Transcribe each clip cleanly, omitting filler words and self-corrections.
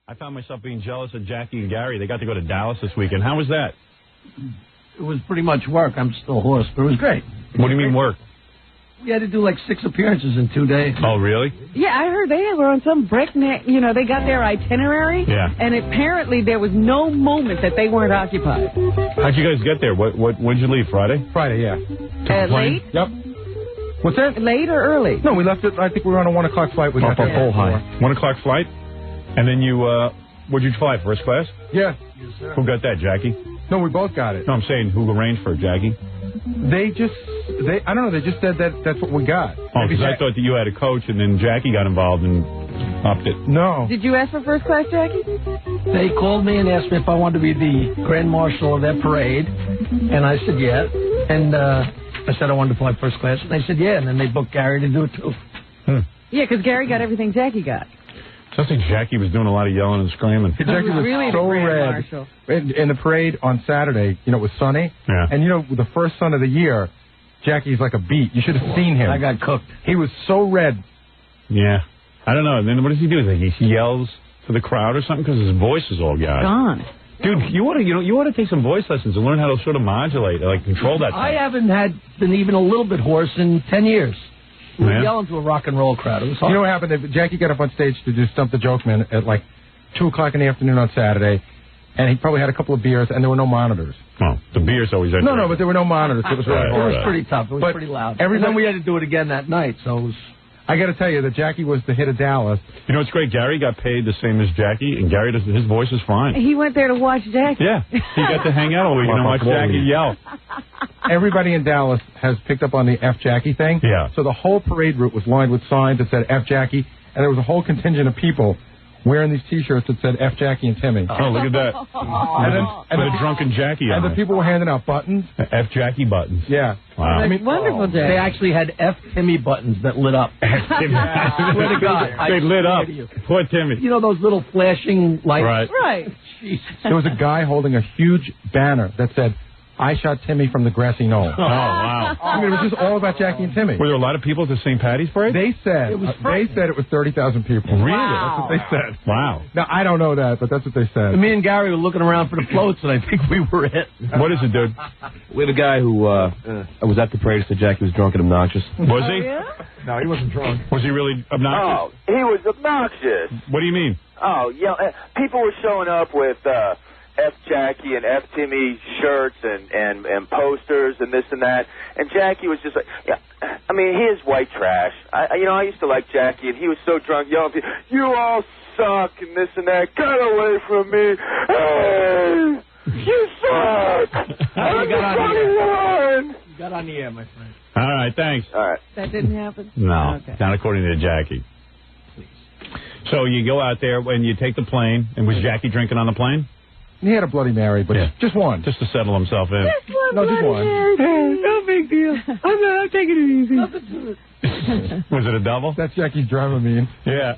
I found myself being jealous of Jackie and Gary. They got to go to Dallas this weekend. How was that? It was pretty much work. I'm still hoarse, but it was great. What do you mean work? We had to do like 6 appearances in 2 days. Oh, really? Yeah, I heard they were on some breakneck, they got their itinerary. Yeah. And apparently there was no moment that they weren't occupied. How'd you guys get there? When'd you leave, Friday? Friday, yeah. Late? Yep. What's that? Late or early? No, we left it, I think we were on a 1 o'clock flight. We got there full high. 1 o'clock flight? And then you, what'd you fly, first class? Yeah. Yes, sir. Who got that, Jackie? No, we both got it. No, I'm saying who arranged for it, Jackie? I don't know, they just said that's what we got. Oh, because I thought that you had a coach and then Jackie got involved and upped it. No. Did you ask for first class, Jackie? They called me and asked me if I wanted to be the grand marshal of their parade, and I said yeah. And I said I wanted to fly first class, and they said yeah, and then they booked Gary to do it too. Yeah, because Gary got everything Jackie got. So I think Jackie was doing a lot of yelling and screaming. Jackie was really so the grand red. marshal. In the parade on Saturday, it was sunny. Yeah. And, the first sun of the year, Jackie's like a beet. You should have seen him. I got cooked. He was so red. Yeah. I don't know. Then what does he do? He yells to the crowd or something because his voice is all gone. Dude, you ought to take some voice lessons and learn how to sort of modulate, like control that thing. I haven't been even a little bit hoarse in 10 years. We were Yeah. yelling to a rock and roll crowd. It was hard. You know what happened? Jackie got up on stage to do Stump the Joke Man at like 2 o'clock in the afternoon on Saturday, and he probably had a couple of beers, and there were no monitors. Oh, the beer's always there. No, but there were no monitors. It was really Right, It hard. was pretty tough. It was But pretty loud. every And then time- we had to do it again that night, so it was... I got to tell you that Jackie was the hit of Dallas. You know what's great? Gary got paid the same as Jackie, and Gary his voice is fine. He went there to watch Jackie. Yeah, he got to hang out all weekend and watch Jackie yell. Everybody in Dallas has picked up on the F Jackie thing. Yeah. So the whole parade route was lined with signs that said F Jackie, and there was a whole contingent of people wearing these T-shirts that said F Jackie and Timmy. Oh, look at that. And the drunken Jackie on And the people were handing out buttons. F Jackie buttons. Yeah. Wow. Wonderful, Jackie. They actually had F. Timmy buttons that lit up. I swear to God. They lit up. to you. Poor Timmy. You know those little flashing lights? Right. Right. Jesus. There was a guy holding a huge banner that said, I shot Timmy from the grassy knoll. Oh, wow. I mean, it was just all about Jackie and Timmy. Were there a lot of people at the St. Patty's Parade? They said it was 30,000 people. Really? That's what they said. Wow. Now, I don't know that, but that's what they said. Me and Gary were looking around for the floats, and I think we were it. What is it, dude? We had a guy who was at the parade said Jackie was drunk and obnoxious. Was he? Yeah? No, he wasn't drunk. Was he really obnoxious? Oh, he was obnoxious. What do you mean? Oh, yeah. People were showing up with F Jackie and F Timmy shirts and posters and this and that. And Jackie was just like, yeah, I mean, he is white trash. I used to like Jackie, and he was so drunk yelling, you all suck and this and that. Get away from me. Hey, you suck. I'm the 21. You got on the air, my friend. All right, thanks. All right. That didn't happen? No, Okay. not according to Jackie. So you go out there and you take the plane, and was Jackie drinking on the plane? He had a Bloody Mary, but just one. Just to settle himself in. No, just one. No big deal. I'm taking it easy. Was it a double? That's Jackie's driving me in. Yeah.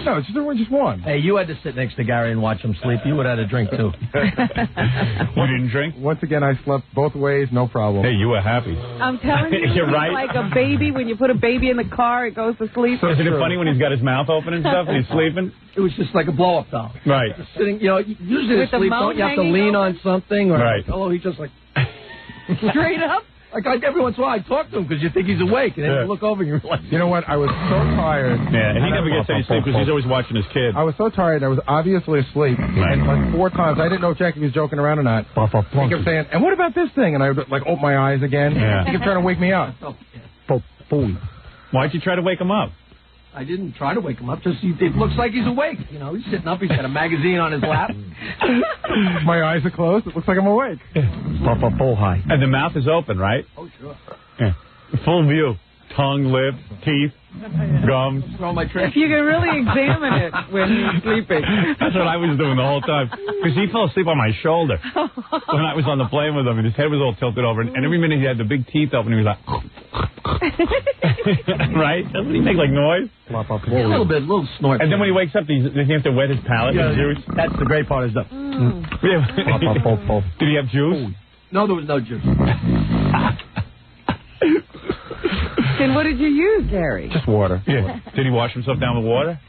No, it's just one. Hey, you had to sit next to Gary and watch him sleep. You would have had a drink, too. You didn't drink? Once again, I slept both ways, no problem. Hey, you were happy. I'm telling you, You're he's right. like a baby. When you put a baby in the car, it goes to sleep. Isn't it funny when he's got his mouth open and stuff and he's sleeping? It was just like a blow-up doll. Right. Just sitting, usually With to the sleep, mouth don't you have to hanging lean open? on something? Or, Right. Oh, he just like... Straight up. Like every once in a while, I talk to him because you think he's awake, and then you look over and you realize... You know what? I was so tired. Yeah, and he never gets any sleep because he's always watching his kid. I was so tired. I was obviously asleep. Right. And like 4 times, I didn't know if Jackie was joking around or not. He kept saying, and what about this thing? And I would like open my eyes again. Yeah. He kept trying to wake me up. Oh, yeah. Why'd you try to wake him up? I didn't try to wake him up. Just it looks like he's awake. He's sitting up. He's got a magazine on his lap. My eyes are closed. It looks like I'm awake. And the mouth is open, right? Oh, sure. Yeah. Full view. Tongue, lip, teeth, gums. Throw my trash. You can really examine it when he's sleeping. That's what I was doing the whole time. Because he fell asleep on my shoulder when I was on the plane with him, and his head was all tilted over. And every minute he had the big teeth open, he was like... Right? Doesn't he make, like, noise? Yeah, a little snort. And then when he wakes up, does he have to wet his palate with juice? That's the great part is the... Did he have juice? No, there was no juice. Then what did you use, Gary? Just water. Yeah. Did he wash himself down with water?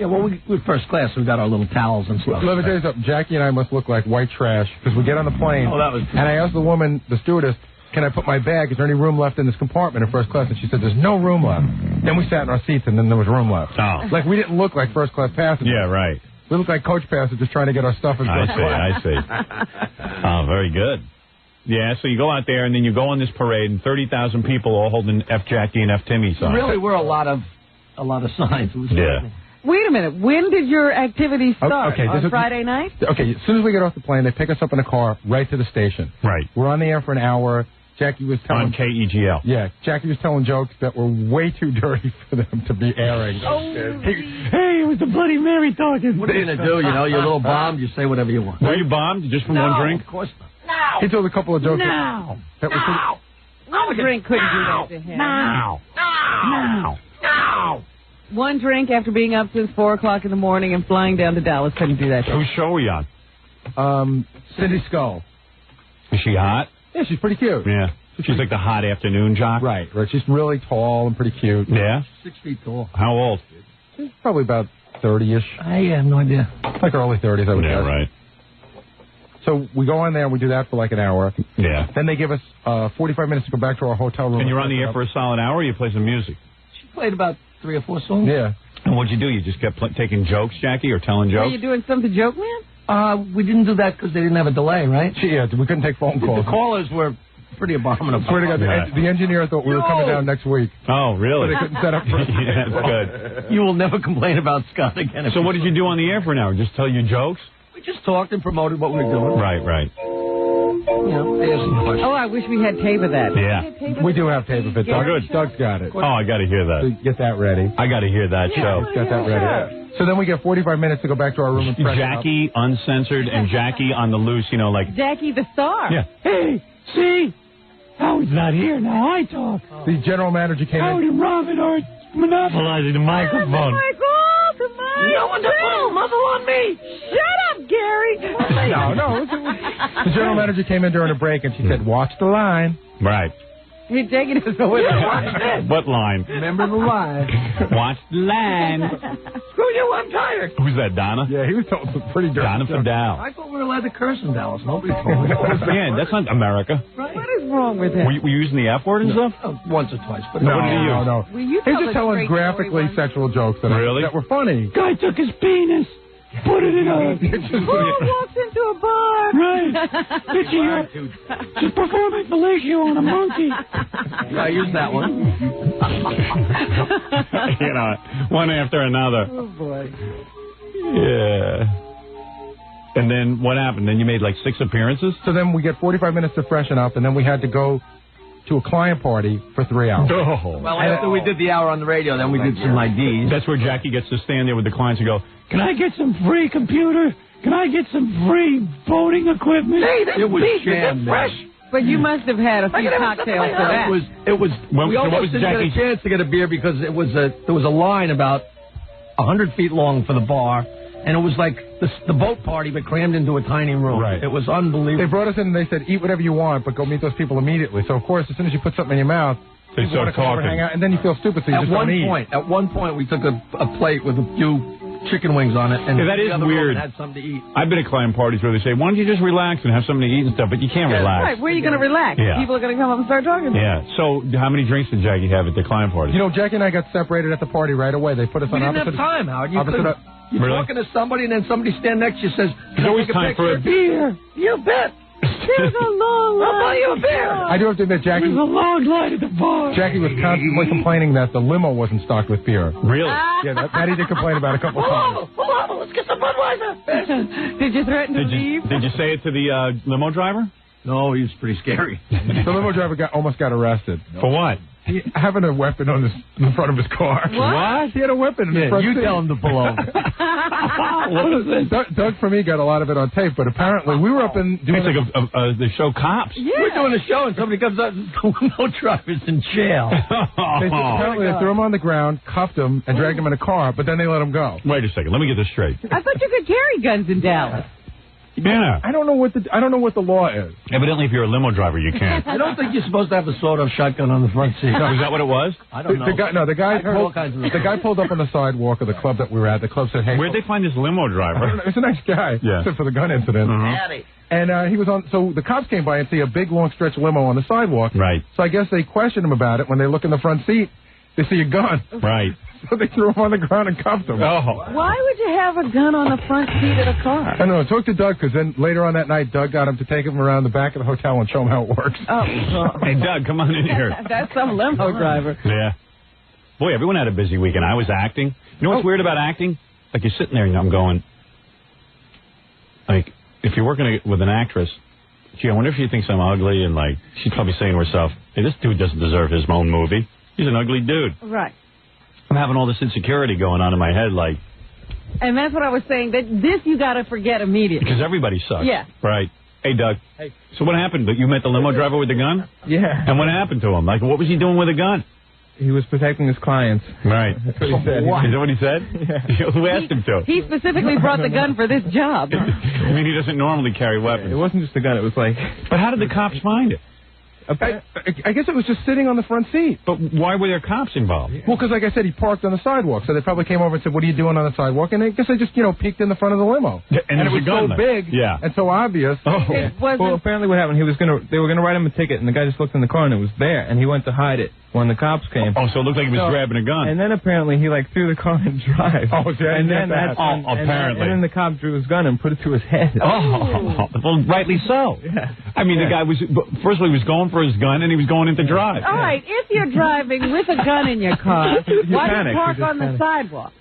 Yeah, well, we're first class. We've got our little towels and stuff. Let me tell you something. Jackie and I must look like white trash because we get on the plane. Oh, that was. And I asked the woman, the stewardess, can I put my bag? Is there any room left in this compartment in first class? And she said, there's no room left. Then we sat in our seats, and then there was room left. Oh. Like, we didn't look like first-class passengers. Yeah, right. We look like coach passengers trying to get our stuff in first class. I see. Oh, very good. Yeah, so you go out there, and then you go on this parade, and 30,000 people all holding F. Jackie and F. Timmy signs. Really were a lot of signs. It was Yeah. Wait a minute. When did your activity start? Okay, on Friday night? Okay, as soon as we get off the plane, they pick us up in a car right to the station. Right. We're on the air for an hour. Jackie was telling... On KEGL. Yeah, Jackie was telling jokes that were way too dirty for them to be airing. Hey, it was the Bloody Mary talking. What are you going to do? You know, you're a little bombed. You say whatever you want. Were you bombed just from one drink? Of course not. No. He told a couple of jokes. No. That was One drink couldn't do that to him. No. One drink after being up since 4 o'clock in the morning and flying down to Dallas couldn't do that to him. Whose show were you on? Cindy Skull. Is she hot? Yeah, she's pretty cute. Yeah. She's like the hot afternoon jock? Right. She's really tall and pretty cute. Yeah? 6 feet tall. How old? She's probably about 30-ish. I have no idea. Like early 30s, I would Yeah, guess. right. So we go on there and we do that for like an hour. Yeah. Then they give us 45 minutes to go back to our hotel room. And you're on the air for a solid hour, or you play some music? She played about 3 or 4 songs. Yeah. And what'd you do? You just kept taking jokes, Jackie, or telling Were jokes? you doing something joke, man? We didn't do that because they didn't have a delay, right? Yeah, we couldn't take phone calls. The callers were pretty abominable. Swear to God, the engineer thought we were coming down next week. Oh, really? So they couldn't set up for us. Yeah, that's good. You will never complain about Scott again. So what did you do on the air for an hour? Just tell your jokes? We just talked and promoted what we were doing. Right. You know, they asked some questions. Oh, I wish we had tape of that. Yeah. We do have tape of it. Doug's got it. Oh, I got to hear So that. get that ready. I got to hear that show. Got that ready. So then we get 45 minutes to go back to our room and freshen up. Jackie uncensored and Jackie on the loose, you know, like... Jackie the Star. Yeah. Hey, see? Howard's not here now. I talk. The general manager came Howard in. and Robin are monopolizing the microphone. No one to put a muzzle on me. Shut up, Gary. No. The general manager came in during a break and she said, watch the line. Right. Hey, Jackie doesn't know what to watch. What line? Remember the line. Watch the line. Screw you, I'm tired. Who's that, Donna? Yeah, he was told some pretty dirty Donna jokes. Fidel. I thought we were allowed to curse in Dallas. Nobody told me. Man, that's not America. What is wrong with him? Were you using the F word and stuff? Once or twice. But No, what did you use? No. Will you He was tell just a telling straight graphically story once? sexual jokes that were funny. Guy took his penis, put it in a... walks into a bar. Right. She's performing fellatio on a monkey. I used that one. You know, one after another. Oh, boy. Yeah. And then what happened? Then you made like 6 appearances? So then we get 45 minutes to freshen up, and then we had to go to a client party for 3 hours. Oh. Well, after we did the hour on the radio, then we did some IDs. That's where Jackie gets to stand there with the clients and go, can I get some free computer? Can I get some free voting equipment? It was sham, fresh. But you must have had a few cocktails for that. It was. Well, We so what was almost didn't get a Jackie's- chance to get a beer because there was a line about 100 feet long for the bar, and it was like the boat party, but crammed into a tiny room. Right. It was They unbelievable. brought us in and they said, eat whatever you want, but go meet those people immediately. So, of course, as soon as you put something in your mouth, They you want start to come over and talking. hang out, and then you feel stupid, so you At just don't eat. at one point, we took a plate with a few chicken wings on it, and Yeah, that is the other room weird. had something to eat. I've been at client parties where they say, why don't you just relax and have something to eat and stuff, but you can't relax. Right, where are you going to relax? Yeah. People are going to come up and start talking. Yeah. So how many drinks did Jackie have at the client party? You know, Jackie and I got separated at the party right away. They put us We on didn't opposite... have time, Howard. opposite You're Really? talking to somebody, and then somebody stand next to you says, There's always time for a Beer. You bet. There's a long line. I'll buy you a beer. I do have to admit, Jackie long line at the bar. Jackie was constantly complaining that the limo wasn't stocked with beer. Really? Yeah, that he did complain about a couple of times. Let's get some Budweiser. Did you threaten to leave? Did you say it to the limo driver? No, he was pretty scary. The limo driver almost got arrested. For what? He having a weapon in the front of his car. What? He had a weapon in the front You seat. tell him to pull over. What is this? Doug for me got a lot of it on tape, but apparently we were up in doing It's like the show Cops. We're doing a show, and somebody comes up and says, the limo driver's in jail. apparently they threw him on the ground, cuffed him, and dragged him in a car, but then they let him go. Wait a second. Let me get this straight. I thought you could carry guns in Dallas. Yeah. I don't know what the law is. Evidently, if you're a limo driver, you can't. I don't think you're supposed to have a sawed-off shotgun on the front seat. Is that what it was? I don't know. The guy pulled up on the sidewalk of the club that we were at. The club said, "Hey, where'd they find this limo driver?" It's a nice guy, except for the gun incident. And he was on. So the cops came by and see a big, long stretch limo on the sidewalk. Right. So I guess they questioned him about it. When they look in the front seat, they see a gun. Right. So they threw him on the ground and cuffed him. Oh. Why would you have a gun on the front seat of a car? I don't know. I talked to Doug because then later on that night, Doug got him to take him around the back of the hotel and show him how it works. Oh, Hey, Doug, come on in here. That's some limo driver. Yeah. Boy, everyone had a busy weekend. I was acting. You know what's weird about acting? Like, you're sitting there and I'm going, like, if you're working with an actress, gee, I wonder if she thinks I'm ugly, and, like, she's probably saying to herself, hey, this dude doesn't deserve his own movie. He's an ugly dude. Right. I'm having all this insecurity going on in my head, like... And that's what I was saying, that this you got to forget immediately. Because everybody sucks. Yeah. Right. Hey, Doug. Hey. So what happened? You met the limo driver with the gun? Yeah. And what happened to him? Like, what was he doing with a gun? He was protecting his clients. Right. That's what he said. What? Is that what he said? Yeah. Who asked him to? He specifically brought the gun for this job. I mean, he doesn't normally carry weapons. It wasn't just a gun. It was like... But how did the cops find it? I guess it was just sitting on the front seat. But why were there cops involved? Well, because like I said, he parked on the sidewalk, so they probably came over and said, "What are you doing on the sidewalk?" And I guess they just, peeked in the front of the limo. And it was so big, and so obvious. Oh. Well, apparently what happened, they were gonna write him a ticket, and the guy just looked in the car and it was there, and he went to hide it when the cops came. Oh, so it looked like he was grabbing a gun. And then apparently he threw the car in drive. Oh, yeah, and then apparently. And then the cop drew his gun and put it to his head. Oh, well, rightly so. Yeah. I mean, the guy was, first of all, he was going for his gun, and he was going into drive. All right, if you're driving with a gun in your car, why do you park on the sidewalk?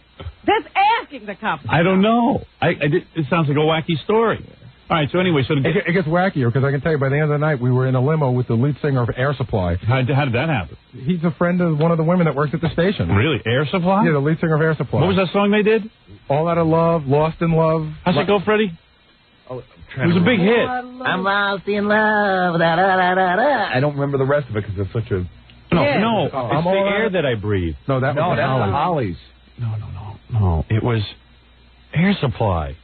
That's asking the cops. I don't know. It sounds like a wacky story. All right, so anyway, it gets wackier, because I can tell you, by the end of the night, we were in a limo with the lead singer of Air Supply. How did that happen? He's a friend of one of the women that works at the station. Really? Air Supply? Yeah, the lead singer of Air Supply. What was that song they did? All Out of Love, Lost in Love. How's it go, Freddie? It was a big hit. I'm lost in love. Da, da, da, da, da. I don't remember the rest of it because it's such a... No, it's the air that I breathe. No, that's the Hollies. No, it was Air Supply.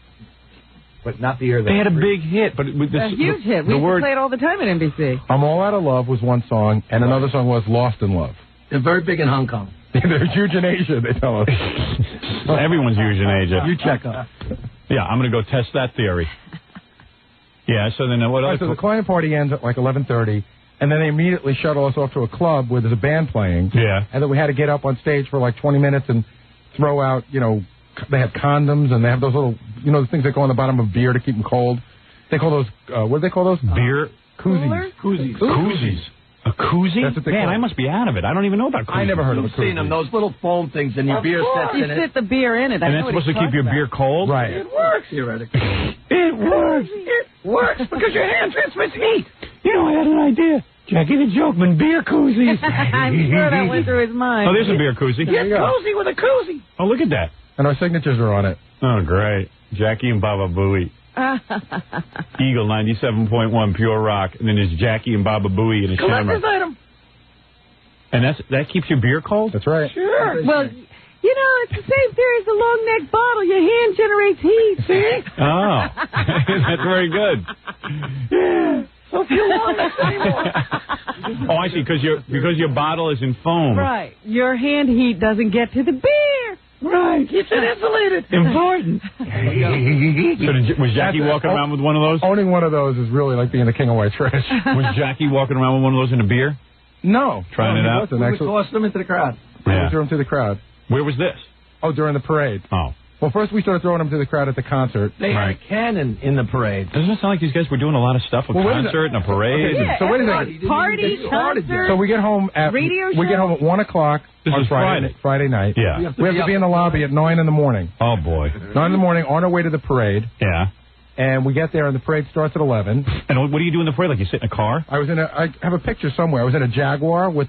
But not the air that they had a big hit, but a huge hit. We used to play it all the time at NBC. I'm All Out of Love was one song, and another song was Lost in Love. They're very big in Hong Kong. They're huge in Asia, they tell us. Everyone's huge in Asia. You check up. Yeah, I'm going to go test that theory. Yeah, so then what else? So the client party ends at like 11:30, and then they immediately shuttle us off to a club where there's a band playing. Yeah. And then we had to get up on stage for like 20 minutes and throw out, they have condoms, and they have those little, the things that go on the bottom of beer to keep them cold. They call those, what do they call those? Beer? Koozies. Koozies. A koozie? That's what they Man, call I must be out of it. I don't even know about koozies. I never heard of a koozie. You've seen them, those little foam things, and your beer sits in it. You sit the beer in it. And that's supposed to keep your beer cold? Right. It works, theoretically. It works. It works because your hand transmits heat. I had an idea. Jackie the Jokeman, beer koozies. I'm sure that went through his mind. Oh, there's a beer koozie. Get cozy with a koozie. Oh, look at that. And our signatures are on it. Oh, great. Jackie and Baba Booey. Eagle 97.1 Pure Rock. And then there's Jackie and Baba Booey in a Collector's shamrock. item. And that keeps your beer cold? That's right. Sure. Well, it's the same theory as the long neck bottle. Your hand generates heat, see? Oh, that's very good. Yeah. So if you long necks anymore. Oh, I see, because your bottle is in foam. Right. Your hand heat doesn't get to the beer. Right. Keeps it insulated. Important. So was Jackie walking around with one of those? Owning one of those is really like being the king of white trash. Was Jackie walking around with one of those in a beer? No. Trying it out? We would toss them into the crowd. Yeah. We threw them to the crowd. Where was this? Oh, during the parade. Oh. Well, first we started throwing them to the crowd at the concert. They had a cannon in the parade. Doesn't it sound like these guys were doing a lot of stuff with concert and a parade? Okay, so wait a second. Party, concert. So we get home at radio show? We get home at 1 o'clock on Friday night. Yeah. We have to be in the lobby at 9 in the morning. Oh boy. 9 in the morning on our way to the parade. Yeah. And we get there and the parade starts at 11. And what do you do in the parade? Like you sit in a car? I have a picture somewhere. I was in a Jaguar with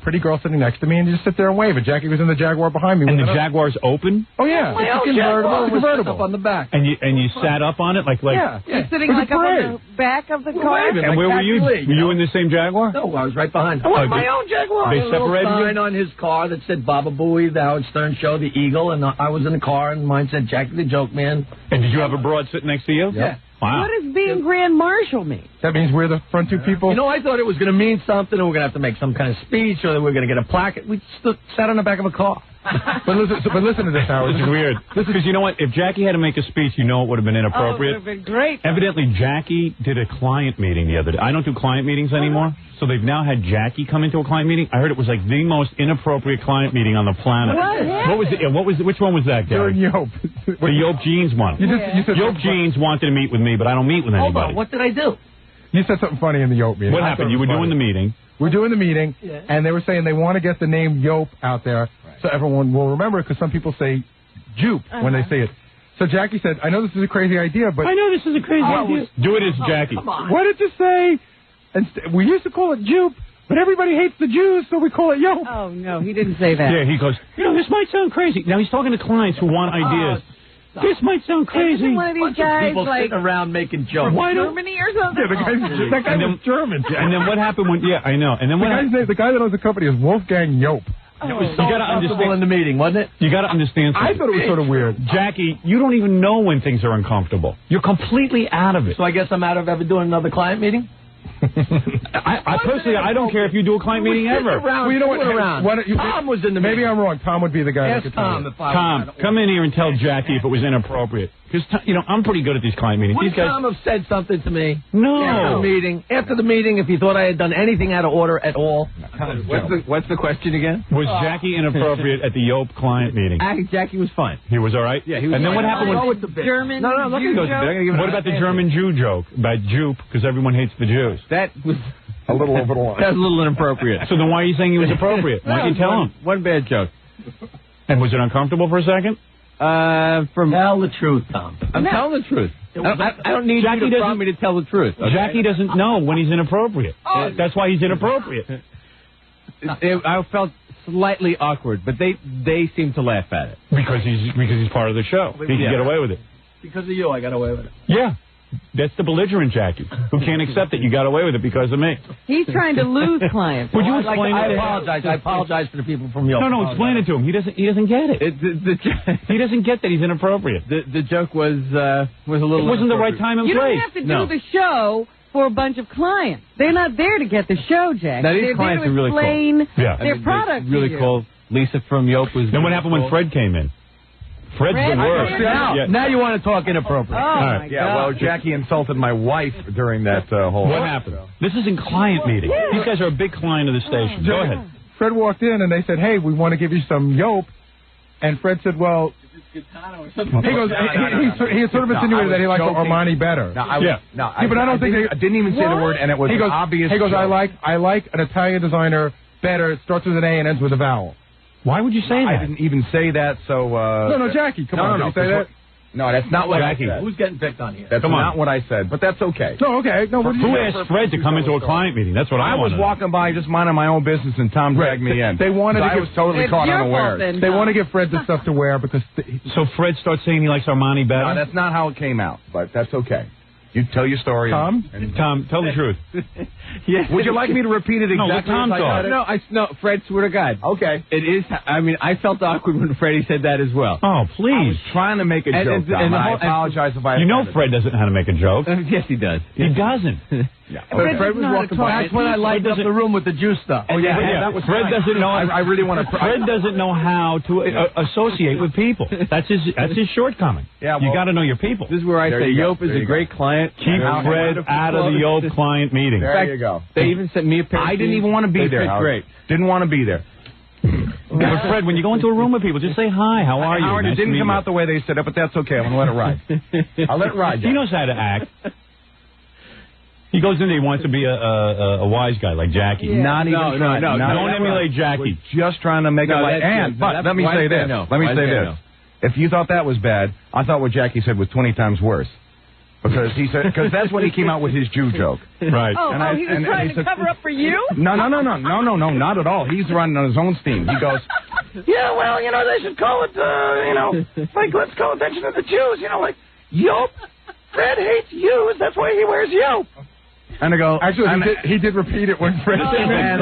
pretty girl sitting next to me, and you just sit there and wave. And Jackie was in the Jaguar behind me. And the Jaguar's open? Oh, yeah. It's convertible. Up on the back. And you sat up on it? Yeah. You're sitting like up on the back of the car? And where were you? Were you in the same Jaguar? No, I was right behind. I was my own Jaguar. They separated a little sign you? on his car that said Baba Booey, the Howard Stern Show, the Eagle, and I was in the car, and mine said Jackie the Joke Man. And did you have a broad sitting next to you? Yeah. Wow. What does being Grand Marshal mean? That means we're the front two people? You know, I thought it was going to mean something, and we're going to have to make some kind of speech, or that we're going to get a plaque. We just sat on the back of a car. But listen to this, Howard. This is weird. Because you know what? If Jackie had to make a speech, you know it would have been inappropriate. Oh, it would have been great. Evidently, Jackie did a client meeting the other day. I don't do client meetings anymore, so they've now had Jackie come into a client meeting. I heard it was like the most inappropriate client meeting on the planet. What was it? Which one was that, Gary? During Yope. The Yope Jeans one. You said Yope Jeans wanted to meet with me, but I don't meet with anybody. Hold on, what did I do? You said something funny in the Yope meeting. What happened? You were doing the meeting. We're doing the meeting, and they were saying they want to get the name Yope out there so everyone will remember it, because some people say Jupe when they say it. So Jackie said, I know this is a crazy idea, but... I know this is a crazy idea. Do it as Jackie. Come on. What did you say? And we used to call it Jupe, but everybody hates the Jews, so we call it Yope. Oh, no, he didn't say that. Yeah, he goes, this might sound crazy. Now, he's talking to clients who want ideas. This might sound crazy. Isn't one of these guys people like sitting around making jokes. from Germany or something? Yeah, that guy was German. And then what happened when... Yeah, I know. And then The guy that owns the company is Wolfgang Yope. It was so uncomfortable in the meeting, wasn't it? You got to understand something. I thought it was sort of weird. Jackie, you don't even know when things are uncomfortable. You're completely out of it. So I guess I'm out of ever doing another client meeting? I personally, I don't care if you do a client meeting ever. Well, you know what? Tom was in the meeting. Maybe I'm wrong. Tom would be the guy. Ask Tom if I Tom, come in here and tell Jackie if it was inappropriate. Because, I'm pretty good at these client meetings. Would These guys... Tom have said something to me? No. After the meeting, if he thought I had done anything out of order at all? What's the question again? Was Jackie inappropriate at the Yope client meeting? Jackie was fine. He was all right? Yeah, he was. And then what happened when... German Jew joke? What about the German Jew joke about Jupe, because everyone hates the Jews? That was a little over the line. That was a little inappropriate. So then why are you saying he was appropriate? Why don't you tell him? One bad joke. And was it uncomfortable for a second? Tell the truth, Tom. I'm telling the truth. I don't need Jackie you to prompt me to tell the truth. Okay? Jackie doesn't know when he's inappropriate. That's why he's inappropriate. I felt slightly awkward, but they seem to laugh at it. Because he's part of the show. He can get away with it. Because of you, I got away with it. Yeah. That's the belligerent Jackie, who can't accept that you got away with it because of me. He's trying to lose clients. Would you explain it? I apologize for the people from York. No, explain it to him. He doesn't get it. He doesn't get that he's inappropriate. The joke was a little. It wasn't the right time and You place. don't have to do the show for a bunch of clients. They're not there to get the show, Jack. Now, these They're clients there to are really explain cool. their product to really you. cool. Lisa from Yope was. Then what happened when Fred came in? Fred's the worst. Now you want to talk inappropriate. Oh, my God. Well, Jackie insulted my wife during that whole... What happened? This is in client meeting. These guys are a big client of the station. Go ahead. Fred walked in and they said, hey, we want to give you some Yope. And Fred said, well... He goes. He had sort of insinuated that he liked Armani better. but I don't think I didn't even say the word, and it was an obvious. He goes, joke. I like an Italian designer better. It starts with an A and ends with a vowel. Why would you say that? I didn't even say that. So no, Jackie, come on. Did you say that? No, that's not what Jackie. I said. Who's getting picked on here? That's not what I said, but that's okay. No, okay. No, who asked Fred to come into a client meeting? That's what I was wanted. walking by just minding my own business, and Tom dragged me in. They wanted to I was totally It's caught your unaware. fault then, They Tom. want to give Fred the stuff to wear because... So Fred starts saying he likes Armani better? No, that's not how it came out, but that's okay. You tell your story. Tom? Tom, tell the truth. Yes. Would you like me to repeat it exactly let Tom as I talk. said it? No, Fred, swear to God. Okay. It is. I mean, I felt awkward when Freddie said that as well. Oh, I please. was trying to make a joke, Tom, and I apologize if I... You know Fred doesn't know how to make a joke. Yes, he does. He doesn't. Yeah. Fred was walking by. That's when I lighted up the room with the juice stuff. Oh, yeah, that was Fred fine. doesn't know. I really want to... Fred doesn't know how to associate with people. That's his shortcoming. Yeah, you well, got to know your people. This is where I There say you go. Yope is There a you great client. Keep Fred out of the Yope client meeting. There you go. They even sent me a pair. I didn't even want to be there, Howard. Great. Didn't want to be there. But Fred, when you go into a room with people, just say hi. How are you? Howard, Nice it didn't to meet come you. out the way they said it, but that's okay. I'm going to let it ride. I'll let it ride. He knows how to act. He goes in there, he wants to be a wise guy like Jackie. Yeah. Not even No, trying. no, Not Don't even emulate trying. Jackie. We're just trying to make it like... But let me say this. Let me say this. If you thought that was bad, I thought what Jackie said was 20 times worse. Because that's when he came out with his Jew joke. Right. Oh, he was trying to cover up for you? No, not at all. He's running on his own steam. He goes, yeah, well, they should call it, like, let's call attention to the Jews, like, Yope. Fred hates Jews, that's why he wears Yope. And I go, Actually, he did repeat it when Fred came in. and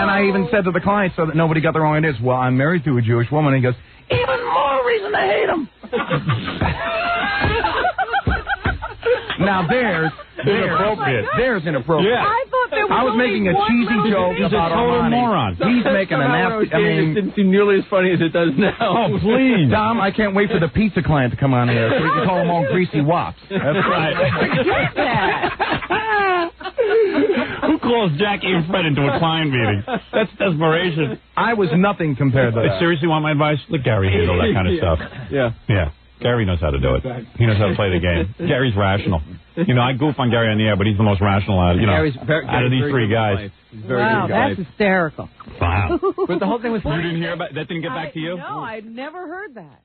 I even said to the client so that nobody got the wrong ideas, well, I'm married to a Jewish woman. And he goes, even more reason to hate him. Now there's Inappropriate. There's inappropriate. Yeah. I thought there was I was only making a one cheesy little joke thing. He's a about total Armani. moron. He's making an It didn't seem nearly as funny as it does now. Oh, please. Dom, I can't wait for the pizza client to come on here so we can call them all greasy wops. That's right. Forget that. Who calls Jackie and Fred into a client meeting? That's desperation. I was nothing compared to They that. seriously want my advice? Let Gary handle that kind of stuff. Yeah. Yeah. Gary knows how to do it. He knows how to play the game. Gary's rational. You know, I goof on Gary on the air, but he's the most rational out of these three guys. Wow, that's hysterical. Wow. But the whole thing was You didn't hear about that? Didn't get back to you? No, I'd never heard that.